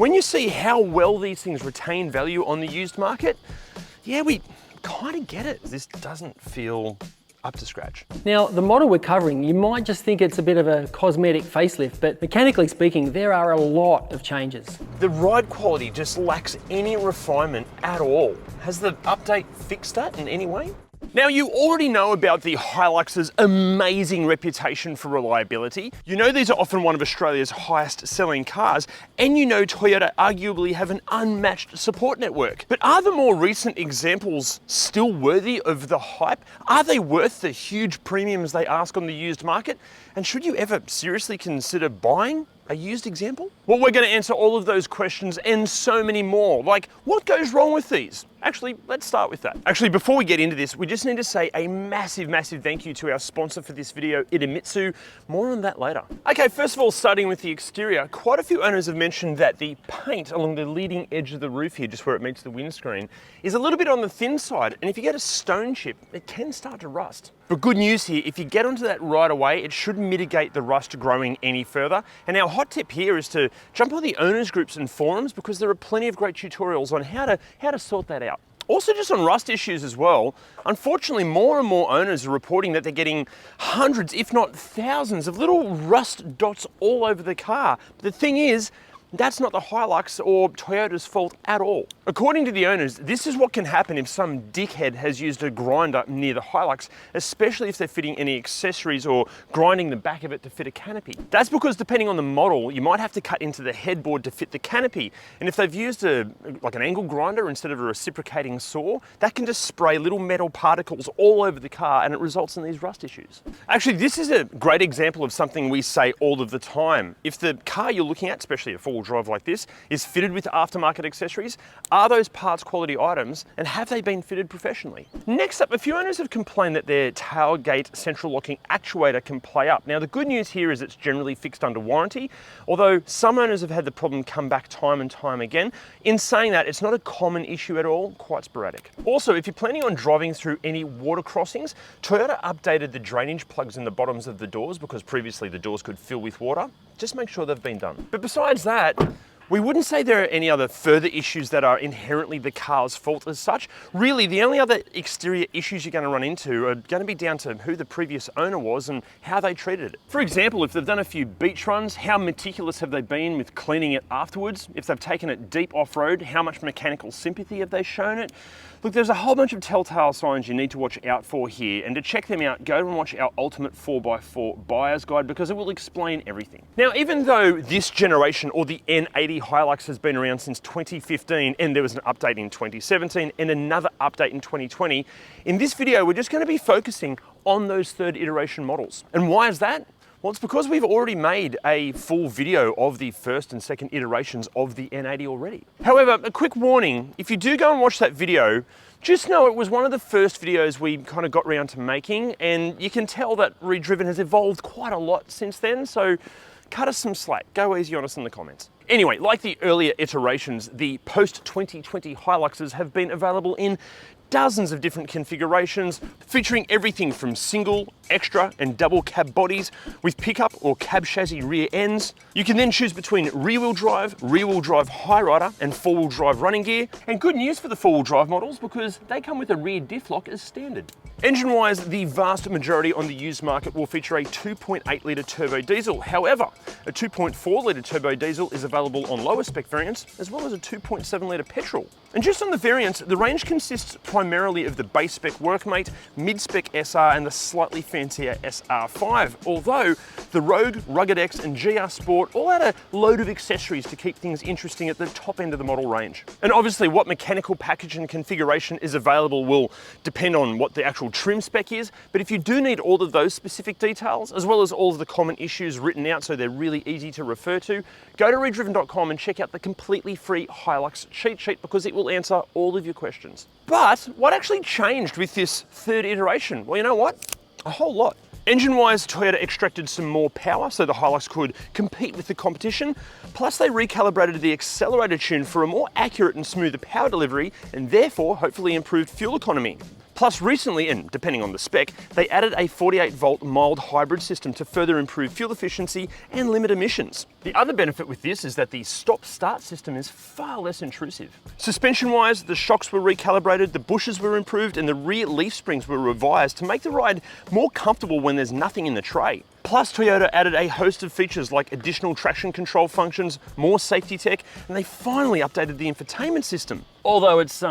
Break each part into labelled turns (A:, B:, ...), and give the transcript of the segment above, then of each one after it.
A: When you see how well these things retain value on the used market, yeah, we kind of get it. This doesn't feel up to scratch.
B: Now, the model we're covering, you might just think it's a bit of a cosmetic facelift, but mechanically speaking, there are a lot of changes.
A: The ride quality just lacks any refinement at all. Has the update fixed that in any way? Now, you already know about the HiLux's amazing reputation for reliability. You know these are often one of Australia's highest selling cars, and you know Toyota arguably have an unmatched support network. But are the more recent examples still worthy of the hype? Are they worth the huge premiums they ask on the used market? And should you ever seriously consider buying a used example? Well, we're going to answer all of those questions and so many more. Like, what goes wrong with these? Actually, let's start with that. Actually, before we get into this, we just need to say a massive thank you to our sponsor for this video, Idemitsu. More on that later. Okay, first of all, starting with the exterior, quite a few owners have mentioned that the paint along the leading edge of the roof here, just where it meets the windscreen, is a little bit on the thin side, and if you get a stone chip, it can start to rust. But good news here, if you get onto that right away, it should mitigate the rust growing any further. And our hot tip here is to jump on the owners groups and forums, because there are plenty of great tutorials on how to sort that out. Also, just on rust issues as well, unfortunately more and more owners are reporting that they're getting hundreds, if not thousands, of little rust dots all over the car. But the thing is, that's not the HiLux or Toyota's fault at all. According to the owners, this is what can happen if some dickhead has used a grinder near the HiLux, especially if they're fitting any accessories or grinding the back of it to fit a canopy. That's because depending on the model, you might have to cut into the headboard to fit the canopy. And if they've used like an angle grinder instead of a reciprocating saw, that can just spray little metal particles all over the car, and it results in these rust issues. Actually, this is a great example of something we say all of the time. If the car you're looking at, especially a four-wheel drive like this, is fitted with aftermarket accessories, are those parts quality items, and have they been fitted professionally? Next up, a few owners have complained that their tailgate central locking actuator can play up. Now, the good news here is it's generally fixed under warranty, although some owners have had the problem come back time and time again. In saying that, it's not a common issue at all, quite sporadic. Also, if you're planning on driving through any water crossings, Toyota updated the drainage plugs in the bottoms of the doors because previously the doors could fill with water. Just make sure they've been done. But besides that, we wouldn't say there are any other further issues that are inherently the car's fault as such. Really, the only other exterior issues you're going to run into are going to be down to who the previous owner was and how they treated it. For example, if they've done a few beach runs, how meticulous have they been with cleaning it afterwards? If they've taken it deep off-road, how much mechanical sympathy have they shown it? Look, there's a whole bunch of telltale signs you need to watch out for here, and to check them out, go and watch our Ultimate 4x4 Buyer's Guide, because it will explain everything. Now, even though this generation, or the N80 HiLux, has been around since 2015, and there was an update in 2017 and another update in 2020, in this video we're just going to be focusing on those third iteration models. And why is that? Well, it's because we've already made a full video of the first and second iterations of the N80 already. However, a quick warning, if you do go and watch that video, just know it was one of the first videos we kind of got around to making, and you can tell that ReDriven has evolved quite a lot since then, so cut us some slack. Go easy on us in the comments. Anyway, like the earlier iterations, the post-2020 HiLuxes have been available in dozens of different configurations, featuring everything from single, extra, and double cab bodies with pickup or cab chassis rear ends. You can then choose between rear-wheel drive high rider, and four-wheel drive running gear. And good news for the four-wheel drive models, because they come with a rear diff lock as standard. Engine-wise, the vast majority on the used market will feature a 2.8 litre turbo diesel. However, a 2.4 litre turbo diesel is available on lower spec variants, as well as a 2.7 litre petrol. And just on the variants, the range consists primarily of the base spec Workmate, mid-spec SR, and the slightly fancier SR5, although the Rogue, Rugged X, and GR Sport all add a load of accessories to keep things interesting at the top end of the model range. And obviously what mechanical package and configuration is available will depend on what the actual trim spec is, but if you do need all of those specific details, as well as all of the common issues written out so they're really easy to refer to, go to redriven.com and check out the completely free HiLux cheat sheet, because it will answer all of your questions. But what actually changed with this third iteration? Well, you know what? A whole lot. Engine-wise, Toyota extracted some more power so the HiLux could compete with the competition, plus they recalibrated the accelerator tune for a more accurate and smoother power delivery, and therefore hopefully improved fuel economy. Plus recently, and depending on the spec, they added a 48-volt mild hybrid system to further improve fuel efficiency and limit emissions. The other benefit with this is that the stop-start system is far less intrusive. Suspension-wise, the shocks were recalibrated, the bushes were improved, and the rear leaf springs were revised to make the ride more comfortable when there's nothing in the tray. Plus, Toyota added a host of features like additional traction control functions, more safety tech, and they finally updated the infotainment system. Although it's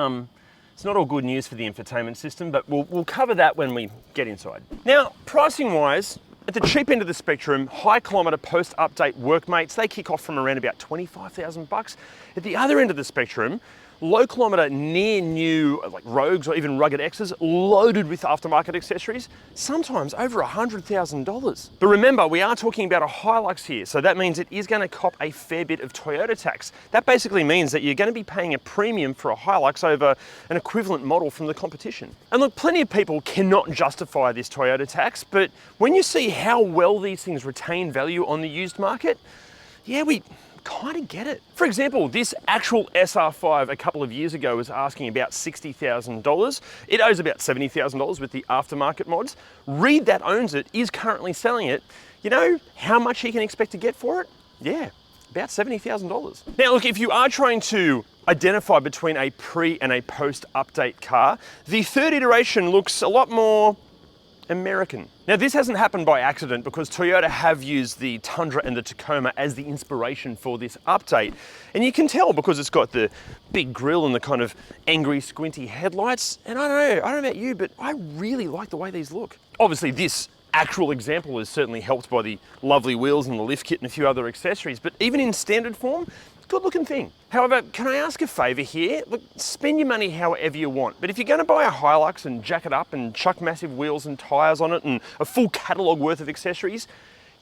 A: not all good news for the infotainment system, but we'll cover that when we get inside. Now, pricing-wise, at the cheap end of the spectrum, high kilometre post-update workmates, they kick off from around about 25,000 bucks. At the other end of the spectrum, low kilometre near new like Rogues or even Rugged X's loaded with aftermarket accessories, sometimes over $100,000. But remember, we are talking about a HiLux here, so that means it is going to cop a fair bit of Toyota tax. That basically means that you're going to be paying a premium for a HiLux over an equivalent model from the competition. And look, plenty of people cannot justify this Toyota tax, but when you see how well these things retain value on the used market, yeah, we kind of get it. For example, this actual SR5 a couple of years ago was asking about $60,000. It owes about $70,000 with the aftermarket mods. Reed, that owns it, is currently selling it. You know how much he can expect to get for it? Yeah, about $70,000. Now look, if you are trying to identify between a pre and a post update car, the third iteration looks a lot more American. Now this hasn't happened by accident because Toyota have used the Tundra and the Tacoma as the inspiration for this update. And you can tell because it's got the big grille and the kind of angry squinty headlights. And I don't know about you, but I really like the way these look. Obviously this actual example is certainly helped by the lovely wheels and the lift kit and a few other accessories, but even in standard form, good looking thing. However, can I ask a favor here? Look, spend your money however you want, but if you're gonna buy a HiLux and jack it up and chuck massive wheels and tires on it and a full catalog worth of accessories,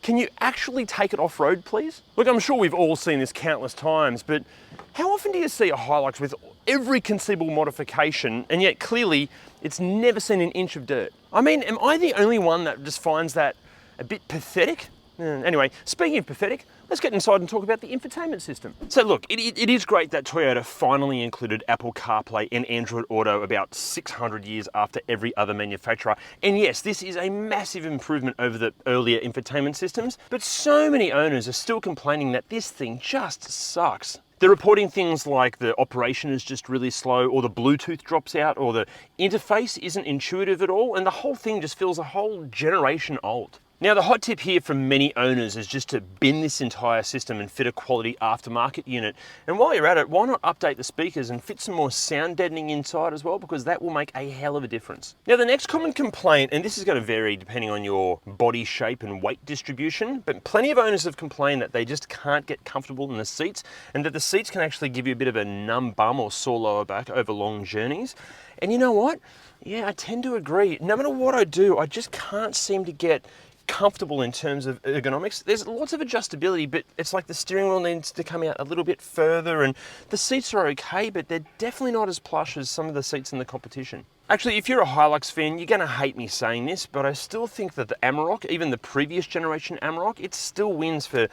A: can you actually take it off-road, please? Look, I'm sure we've all seen this countless times, but how often do you see a HiLux with every conceivable modification, and yet clearly it's never seen an inch of dirt? I mean, am I the only one that just finds that a bit pathetic? Anyway, speaking of pathetic, let's get inside and talk about the infotainment system. So look, it is great that Toyota finally included Apple CarPlay and Android Auto about 600 years after every other manufacturer. And yes, this is a massive improvement over the earlier infotainment systems, but so many owners are still complaining that this thing just sucks. They're reporting things like the operation is just really slow, or the Bluetooth drops out, or the interface isn't intuitive at all, and the whole thing just feels a whole generation old. Now the hot tip here from many owners is just to bin this entire system and fit a quality aftermarket unit. And while you're at it, why not update the speakers and fit some more sound deadening inside as well, because that will make a hell of a difference. Now the next common complaint, and this is going to vary depending on your body shape and weight distribution, but plenty of owners have complained that they just can't get comfortable in the seats, and that the seats can actually give you a bit of a numb bum or sore lower back over long journeys. And you know what? Yeah, I tend to agree. No matter what I do, I just can't seem to get comfortable in terms of ergonomics. There's lots of adjustability, but it's like the steering wheel needs to come out a little bit further, and the seats are okay, but they're definitely not as plush as some of the seats in the competition. Actually, if you're a HiLux fan, you're going to hate me saying this, but I still think that the Amarok, even the previous generation Amarok, it still wins for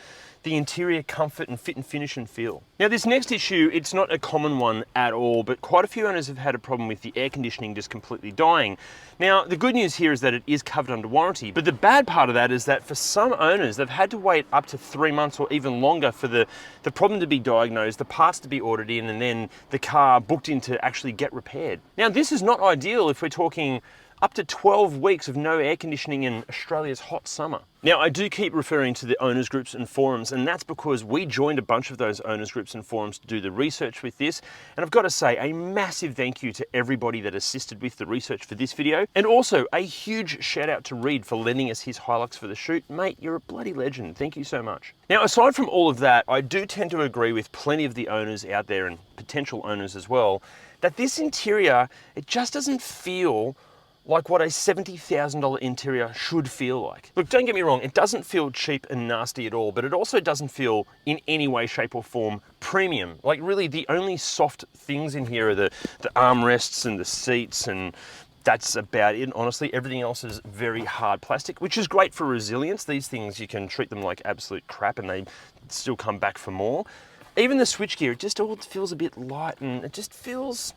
A: the interior comfort and fit and finish and feel. Now this next issue, it's not a common one at all, but quite a few owners have had a problem with the air conditioning just completely dying. Now the good news here is that it is covered under warranty, but the bad part of that is that for some owners, they've had to wait up to 3 months or even longer for the problem to be diagnosed, the parts to be ordered in, and then the car booked in to actually get repaired. Now this is not ideal if we're talking up to 12 weeks of no air conditioning in Australia's hot summer. Now, I do keep referring to the owners groups and forums, and that's because we joined a bunch of those owners groups and forums to do the research with this. And I've got to say a massive thank you to everybody that assisted with the research for this video. And also a huge shout out to Reed for lending us his HiLux for the shoot. Mate, you're a bloody legend. Thank you so much. Now, aside from all of that, I do tend to agree with plenty of the owners out there and potential owners as well, that this interior, it just doesn't feel like what a $70,000 interior should feel like. Look, don't get me wrong, it doesn't feel cheap and nasty at all, but it also doesn't feel in any way, shape or form premium. Like really the only soft things in here are the armrests and the seats, and that's about it. Honestly, everything else is very hard plastic, which is great for resilience. These things, you can treat them like absolute crap and they still come back for more. Even the switchgear, it just all feels a bit light, and it just feels,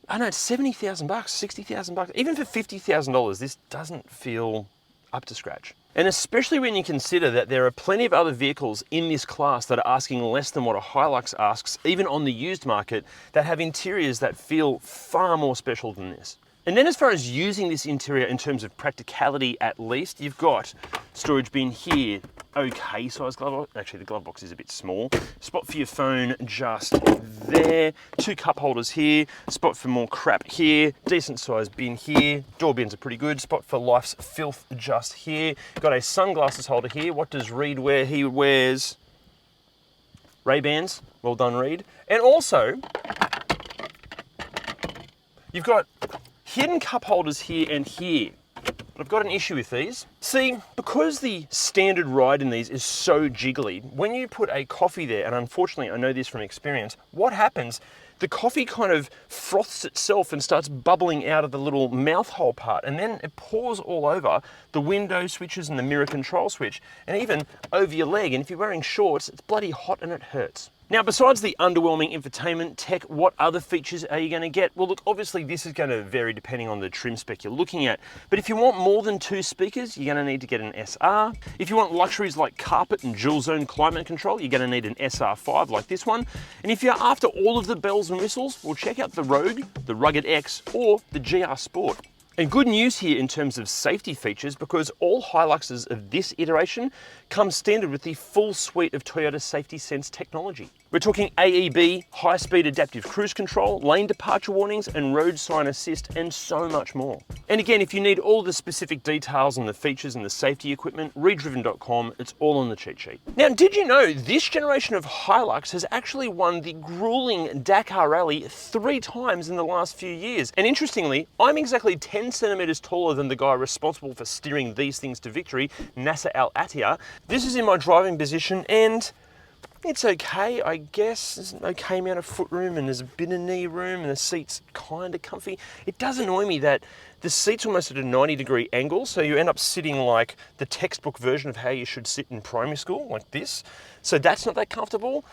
A: I know it's 70,000 bucks, 60,000 bucks. Even for $50,000, this doesn't feel up to scratch. And especially when you consider that there are plenty of other vehicles in this class that are asking less than what a Hilux asks, even on the used market, that have interiors that feel far more special than this. And then as far as using this interior in terms of practicality at least, you've got storage bin here, okay size glove box. Actually the glove box is a bit small. Spot for your phone just there. 2 cup holders here. Spot for more crap here. Decent size bin here. Door bins are pretty good. Spot for life's filth just here. Got a sunglasses holder here. What does Reed wear? He wears Ray-Bans. Well done, Reed. And also, you've got hidden cup holders here and here. But I've got an issue with these. See, because the standard ride in these is so jiggly, when you put a coffee there, and unfortunately I know this from experience, what happens, the coffee kind of froths itself and starts bubbling out of the little mouth hole part, and then it pours all over the window switches and the mirror control switch, and even over your leg. And if you're wearing shorts, it's bloody hot and it hurts. Now, besides the underwhelming infotainment tech, what other features are you going to get? Well, look, obviously this is going to vary depending on the trim spec you're looking at. But if you want more than 2 speakers, you're going to need to get an SR. If you want luxuries like carpet and dual zone climate control, you're going to need an SR5 like this one. And if you're after all of the bells and whistles, well, check out the Rogue, the Rugged X, or the GR Sport. And good news here in terms of safety features, because all Hiluxes of this iteration come standard with the full suite of Toyota Safety Sense technology. We're talking AEB, high-speed adaptive cruise control, lane departure warnings, and road sign assist, and so much more. And again, if you need all the specific details on the features and the safety equipment, ReDriven.com, it's all on the cheat sheet. Now, did you know this generation of Hilux has actually won the grueling Dakar Rally 3 times in the last few years? And interestingly, I'm exactly 10 centimeters taller than the guy responsible for steering these things to victory, Nasser Al Attiyah. This is in my driving position, and it's okay, I guess. There's an okay amount of foot room, and there's a bit of knee room, and the seat's kind of comfy. It does annoy me that the seat's almost at a 90-degree angle, so you end up sitting like the textbook version of how you should sit in primary school, like this. So that's not that comfortable.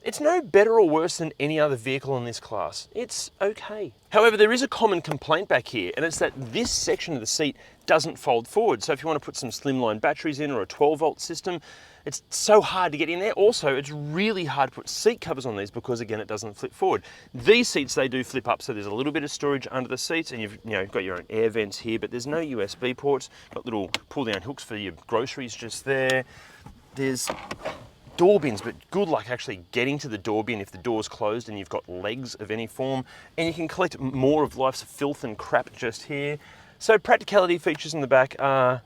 A: It's no better or worse than any other vehicle in this class. It's okay. However, there is a common complaint back here, and it's that this section of the seat doesn't fold forward. So if you want to put some slimline batteries in or a 12-volt system, it's so hard to get in there. Also, it's really hard to put seat covers on these because, again, it doesn't flip forward. These seats, they do flip up, so there's a little bit of storage under the seats, and you've got your own air vents here, but there's no USB ports. Got little pull-down hooks for your groceries just there. There's door bins, but good luck actually getting to the door bin if the door's closed and you've got legs of any form. And you can collect more of life's filth and crap just here. So practicality features in the back are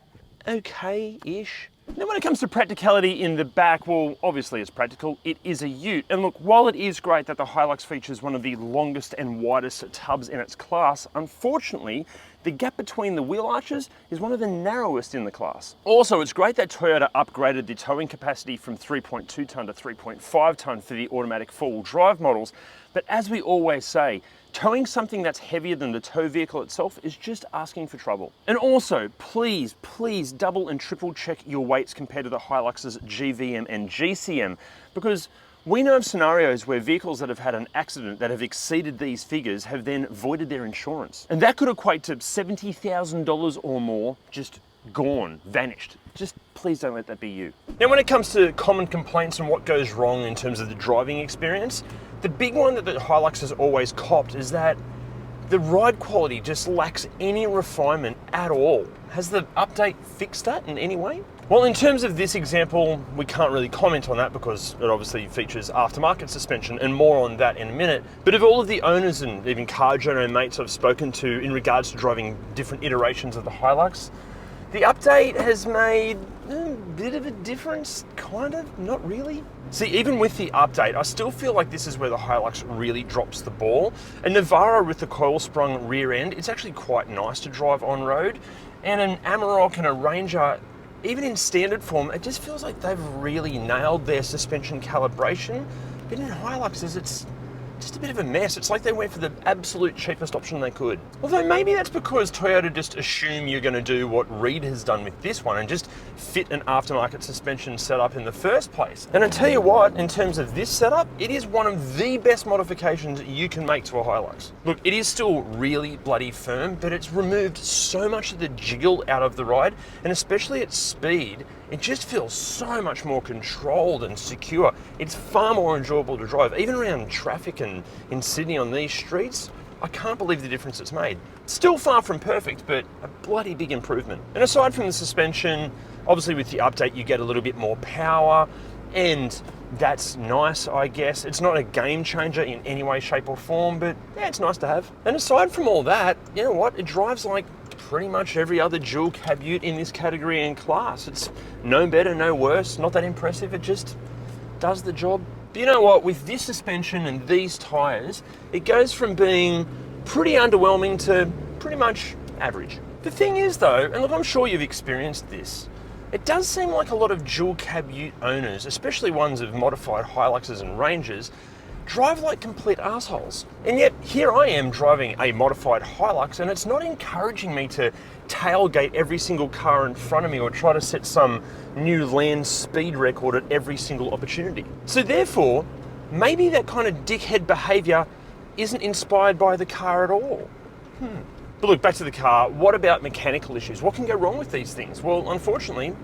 A: okay-ish. Now when it comes to practicality in the back, well, obviously it's practical. It is a ute. And look, while it is great that the Hilux features one of the longest and widest tubs in its class, unfortunately, the gap between the wheel arches is one of the narrowest in the class. Also, it's great that Toyota upgraded the towing capacity from 3.2 tonne to 3.5 tonne for the automatic four-wheel drive models. But as we always say, towing something that's heavier than the tow vehicle itself is just asking for trouble. And also, please, please double and triple check your weights compared to the Hilux's GVM and GCM, because we know of scenarios where vehicles that have had an accident that have exceeded these figures have then voided their insurance. And that could equate to $70,000 or more just gone, vanished. Just please don't let that be you. Now when it comes to common complaints and what goes wrong in terms of the driving experience, the big one that the Hilux has always copped is that the ride quality just lacks any refinement at all. Has the update fixed that in any way? Well, in terms of this example, we can't really comment on that because it obviously features aftermarket suspension, and more on that in a minute. But of all of the owners and even car journo mates I've spoken to in regards to driving different iterations of the Hilux, the update has made a bit of a difference, kind of, not really. See, even with the update, I still feel like this is where the Hilux really drops the ball. A Navara with the coil-sprung rear end, it's actually quite nice to drive on-road. And an Amarok and a Ranger, even in standard form, it just feels like they've really nailed their suspension calibration. But in Hiluxes, it's just a bit of a mess. It's like they went for the absolute cheapest option they could. Although maybe that's because Toyota just assume you're going to do what Reed has done with this one and just fit an aftermarket suspension setup in the first place. And I tell you what, in terms of this setup, it is one of the best modifications you can make to a HiLux. Look, it is still really bloody firm, but it's removed so much of the jiggle out of the ride, and especially at speed, it just feels so much more controlled and secure. It's far more enjoyable to drive, even around traffic and in Sydney on these streets. I can't believe the difference it's made. Still far from perfect, but a bloody big improvement. And aside from the suspension, obviously with the update you get a little bit more power, and that's nice, I guess. It's not a game changer in any way, shape or form, but yeah, it's nice to have. And aside from all that, you know what? It drives like pretty much every other dual cab ute in this category and class. It's no better, no worse, not that impressive. It just does the job. But you know what? With this suspension and these tyres, it goes from being pretty underwhelming to pretty much average. The thing is though, and look, I'm sure you've experienced this, it does seem like a lot of dual cab ute owners, especially ones of modified Hiluxes and Rangers, drive like complete assholes. And yet here I am driving a modified HiLux, and it's not encouraging me to tailgate every single car in front of me or try to set some new land speed record at every single opportunity. So therefore, maybe that kind of dickhead behavior isn't inspired by the car at all. But look, back to the car, what about mechanical issues? What can go wrong with these things? Well, unfortunately,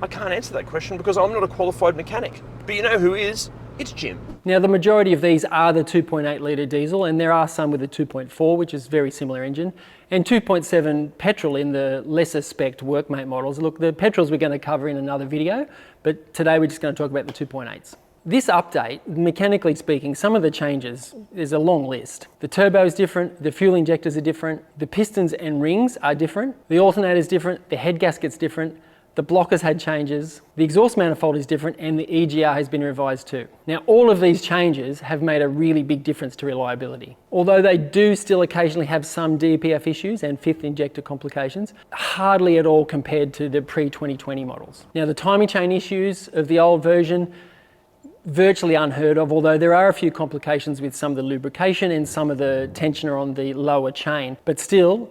A: I can't answer that question because I'm not a qualified mechanic. But you know who is? It's Jim.
B: Now the majority of these are the 2.8 litre diesel, and there are some with a 2.4, which is very similar engine, and 2.7 petrol in the lesser spec'd workmate models. Look, the petrols we're going to cover in another video, but today we're just going to talk about the 2.8s. This update, mechanically speaking, some of the changes, there's a long list. The turbo is different, the fuel injectors are different, the pistons and rings are different, the alternator's different, the head gasket's different, the blockers had changes, the exhaust manifold is different, and the EGR has been revised too. Now, all of these changes have made a really big difference to reliability. Although they do still occasionally have some DPF issues and fifth injector complications, hardly at all compared to the pre-2020 models. Now, the timing chain issues of the old version, virtually unheard of, although there are a few complications with some of the lubrication and some of the tensioner on the lower chain, but still,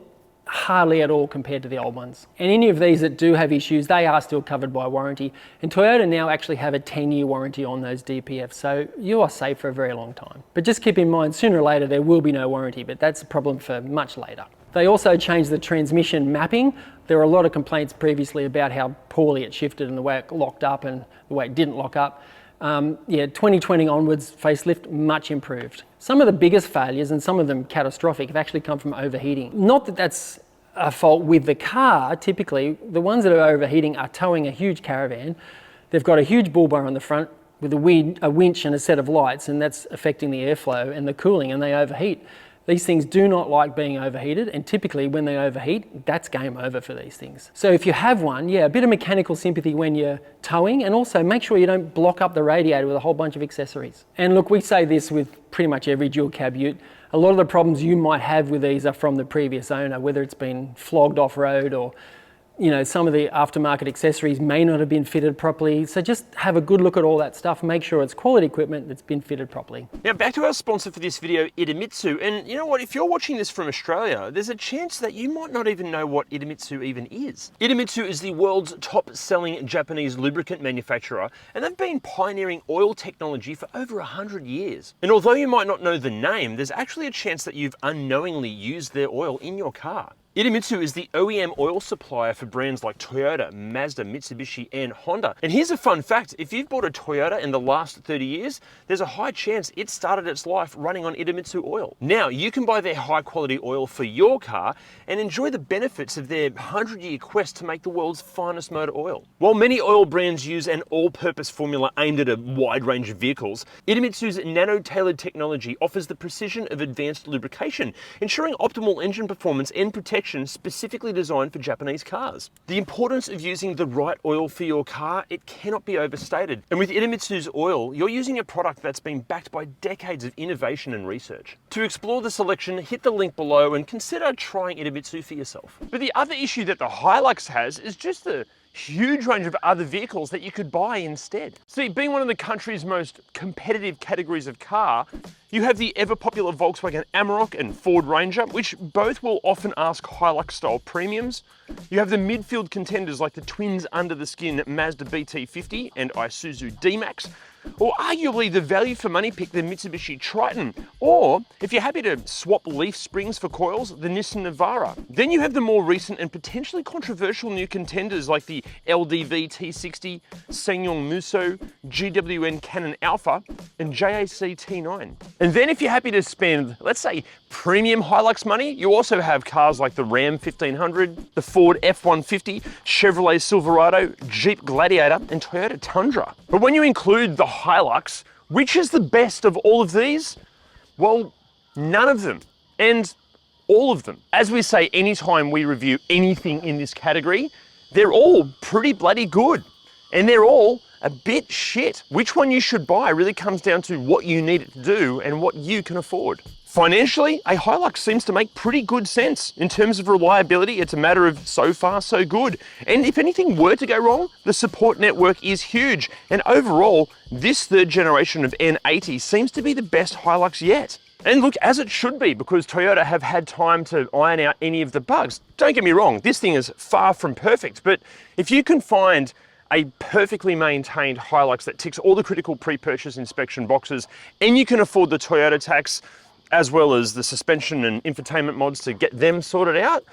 B: hardly at all compared to the old ones. And any of these that do have issues, they are still covered by warranty. And Toyota now actually have a 10-year warranty on those DPFs, so you are safe for a very long time. But just keep in mind, sooner or later there will be no warranty, but that's a problem for much later. They also changed the transmission mapping. There were a lot of complaints previously about how poorly it shifted and the way it locked up and the way it didn't lock up. 2020 onwards, facelift, much improved. Some of the biggest failures, and some of them catastrophic, have actually come from overheating. Not that that's a fault with the car, typically. The ones that are overheating are towing a huge caravan. They've got a huge bull bar on the front with a winch and a set of lights, and that's affecting the airflow and the cooling, and they overheat. These things do not like being overheated, and typically when they overheat, that's game over for these things. So if you have one, yeah, a bit of mechanical sympathy when you're towing, and also make sure you don't block up the radiator with a whole bunch of accessories. And look, we say this with pretty much every dual cab ute. A lot of the problems you might have with these are from the previous owner, whether it's been flogged off-road or some of the aftermarket accessories may not have been fitted properly. So just have a good look at all that stuff. Make sure it's quality equipment that's been fitted properly.
A: Now back to our sponsor for this video, Idemitsu. And you know what, if you're watching this from Australia, there's a chance that you might not even know what Idemitsu even is. Idemitsu is the world's top-selling Japanese lubricant manufacturer, and they've been pioneering oil technology for over 100 years. And although you might not know the name, there's actually a chance that you've unknowingly used their oil in your car. Idemitsu is the OEM oil supplier for brands like Toyota, Mazda, Mitsubishi, and Honda. And here's a fun fact, if you've bought a Toyota in the last 30 years, there's a high chance it started its life running on Idemitsu oil. Now, you can buy their high quality oil for your car and enjoy the benefits of their 100-year quest to make the world's finest motor oil. While many oil brands use an all-purpose formula aimed at a wide range of vehicles, Idemitsu's Nano-tailored technology offers the precision of advanced lubrication, ensuring optimal engine performance and protection specifically designed for Japanese cars. The importance of using the right oil for your car, it cannot be overstated. And with Idemitsu's oil, you're using a product that's been backed by decades of innovation and research. To explore the selection, hit the link below and consider trying Idemitsu for yourself. But the other issue that the HiLux has is just the huge range of other vehicles that you could buy instead. See, being one of the country's most competitive categories of car, you have the ever popular Volkswagen Amarok and Ford Ranger, which both will often ask Hilux style premiums. You have the midfield contenders like the twins under the skin Mazda BT50 and Isuzu D-Max, or arguably the value for money pick, the Mitsubishi Triton, or if you're happy to swap leaf springs for coils, the Nissan Navara. Then you have the more recent and potentially controversial new contenders like the LDV T60, SsangYong Musso, GWN Canon Alpha, and JAC T9. And then if you're happy to spend, let's say, premium Hilux money, you also have cars like the Ram 1500, the Ford F-150, Chevrolet Silverado, Jeep Gladiator, and Toyota Tundra. But when you include the Hilux, which is the best of all of these? Well, none of them, and all of them. As we say anytime we review anything in this category, they're all pretty bloody good, and they're all a bit shit. Which one you should buy really comes down to what you need it to do and what you can afford. Financially, a Hilux seems to make pretty good sense. In terms of reliability, it's a matter of so far so good. And if anything were to go wrong, the support network is huge. And overall, this third generation of N80 seems to be the best Hilux yet. And look, as it should be, because Toyota have had time to iron out any of the bugs. Don't get me wrong, this thing is far from perfect, but if you can find a perfectly maintained Hilux that ticks all the critical pre-purchase inspection boxes, and you can afford the Toyota tax, as well as the suspension and infotainment mods to get them sorted out,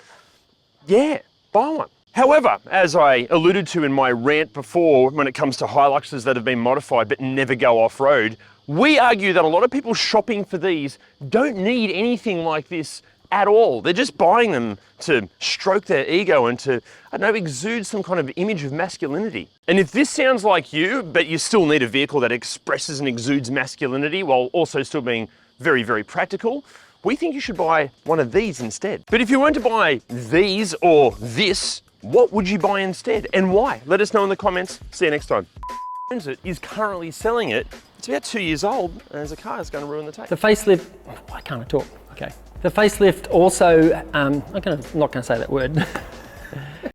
A: yeah, buy one. However, as I alluded to in my rant before, when it comes to Hiluxes that have been modified but never go off-road, we argue that a lot of people shopping for these don't need anything like this at all. They're just buying them to stroke their ego and to, I don't know, exude some kind of image of masculinity. And if this sounds like you, but you still need a vehicle that expresses and exudes masculinity while also still being very, very practical, we think you should buy one of these instead. But if you weren't to buy these or this, what would you buy instead and why? Let us know in the comments. See you next time. It is currently selling it. It's about 2 years old, and as a car, it's going to ruin the taste.
B: The facelift, why can't I talk? Okay. The facelift also, I'm not going to say that word.